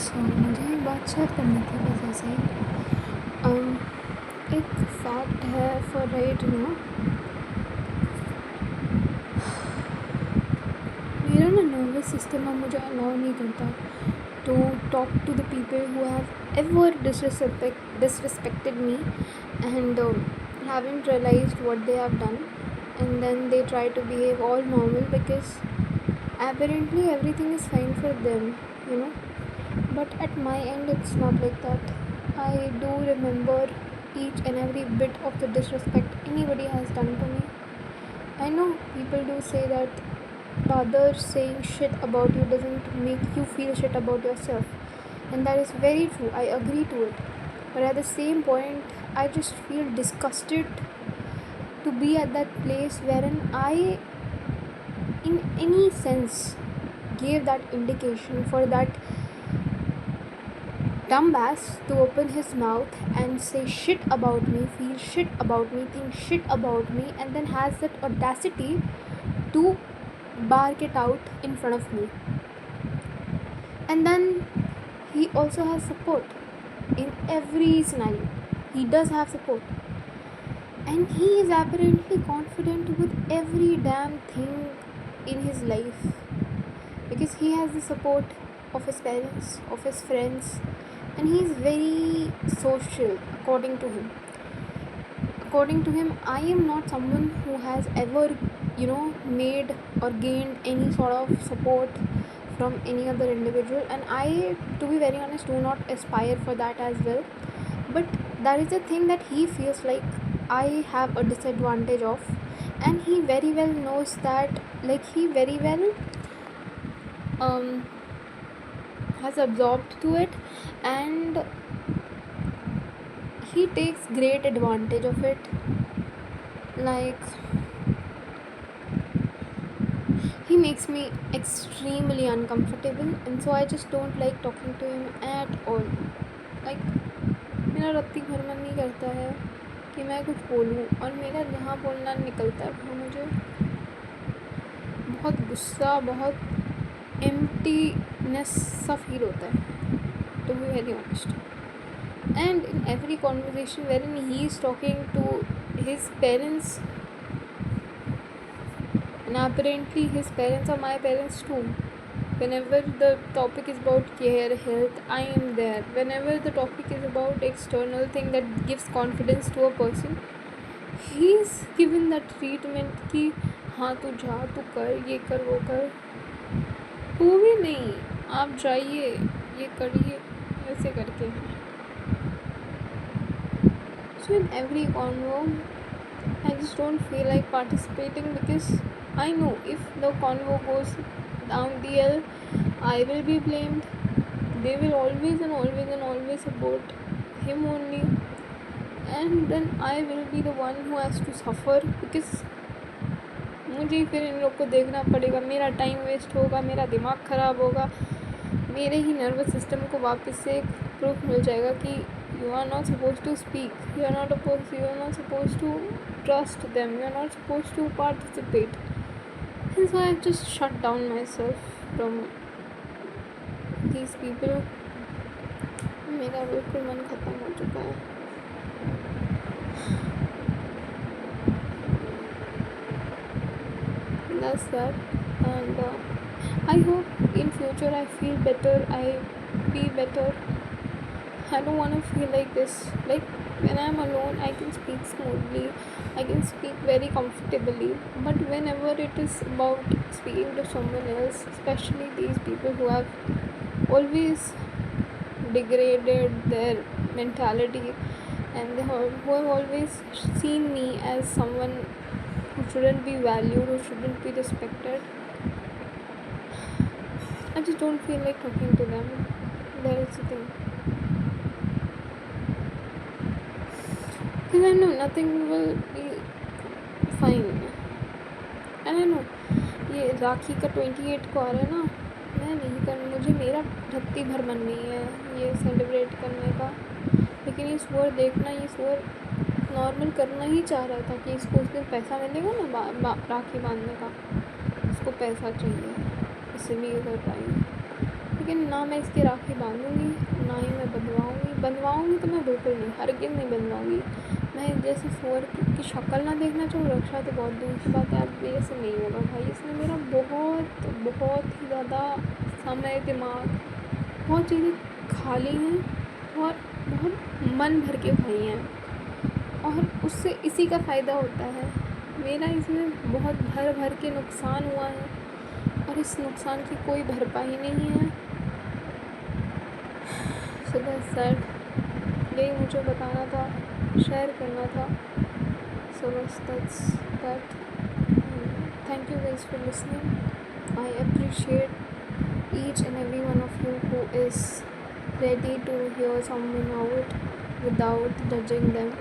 सो मुझे एक बात शेयर करनी थी बस ऐसे ही। अम, एक फैक्ट है फॉर राइट मेरा ना नर्वस सिस्टम अब मुझे अलाउ नहीं करता to talk to the people who have ever disrespected me and haven't realized what they have done, and then they try to behave all normal because apparently everything is fine for them, you know. But at my end, it's not like that. I do remember each and every bit of the disrespect anybody has done to me. I know people do say that the other saying shit about you doesn't make you feel shit about yourself. And that is very true. I agree to it. But at the same point, I just feel disgusted to be at that place wherein I, in any sense, gave that indication for that dumbass to open his mouth and say shit about me, feel shit about me, think shit about me, and then has that audacity to bark it out in front of me. And then he also has support in every scenario. He does have support. And he is apparently confident with every damn thing in his life because he has the support of his parents, of his friends, and he is very social according to him. According to him, I am not someone who has ever, made or gained any sort of support from any other individual, and I, to be very honest, do not aspire for that as well. But that is the thing that he feels like I have a disadvantage of, and he very well knows that, like, he very well has absorbed to it, and he takes great advantage of it. Like, he makes me extremely uncomfortable, and so I just don't like talking to him at all. Like, मेरा रत्ती भर मन नहीं करता है कि मैं कुछ बोलूँ, और मेरा जहाँ बोलना निकलता है वहाँ मुझे बहुत गुस्सा, बहुत एम्प्टीनेस सा फील होता है, to be very honest. And in every conversation wherein he is talking to his parents, and apparently his parents are my parents too, whenever the topic is about care, health, I am there. Whenever the topic is about external thing that gives confidence to a person, he is given that treatment कि हाँ तू जा, तू कर, ये कर, वो कर. तू भी नहीं, आप जाइए, ये करिए, ऐसे करके. So in every convo, I just don't feel like participating because I know if the convo goes down the L, I will be blamed. They will always and always and always support him only, and then I will be the one who has to suffer because मुझे फिर इन लोग को देखना पड़ेगा, मेरा time waste होगा, मेरा दिमाग ख़राब होगा, मेरे ही नर्वस सिस्टम को वापस से प्रूफ मिल जाएगा कि you are not supposed to speak, you are not supposed to trust them, you are not supposed to participate. And so I just shut down myself from these people. मेरा बिल्कुल मन ख़त्म हो चुका है. That's that. And I hope in future I feel better, I be better. I don't want to feel like this. Like, when I'm alone, I can speak smoothly, I can speak very comfortably, but whenever it is about speaking to someone else, especially these people who have always degraded their mentality, and who have always seen me as someone who shouldn't be valued, who shouldn't be respected, I just don't feel like talking to them. That is the thing. Because I know nothing will be fine. And I know ये राखी का 28 को आ रहा है ना, मैं नहीं कर, मुझे मेरा रत्ती भर मन नहीं है ये सेलिब्रेट करने का. लेकिन ये स्वर देखना, ये स्वर नॉर्मल करना ही चाह रहा था कि इसको उस दिन पैसा मिलेगा ना राखी बांधने का, इसको पैसा चाहिए, इसलिए कर पाएंगे. लेकिन ना मैं इसकी राखी बांधूंगी, ना ही मैं बंधवाऊंगी तो मैं बिल्कुल नहीं, हरगिज़ नहीं बंधवाऊंगी। मैं जैसे फोर की शक्ल ना देखना चाहूँ, रक्षा तो बहुत दूर की बात है, अब मेरे से नहीं होगा भाई। इसने मेरा बहुत बहुत ही ज़्यादा समय, दिमाग, बहुत चीज़ें खा ली हैं और बहुत मन भर के खाई हैं, और उससे इसी का फ़ायदा होता है। मेरा इसमें बहुत भर भर के नुकसान हुआ है और इस नुकसान की कोई भरपाई नहीं है। सो दैट्स दैट, यही मुझे बताना था, शेयर करना था। सो बस that's that. Thank you guys for listening. I appreciate each and every one of you who is ready to hear someone out without judging them.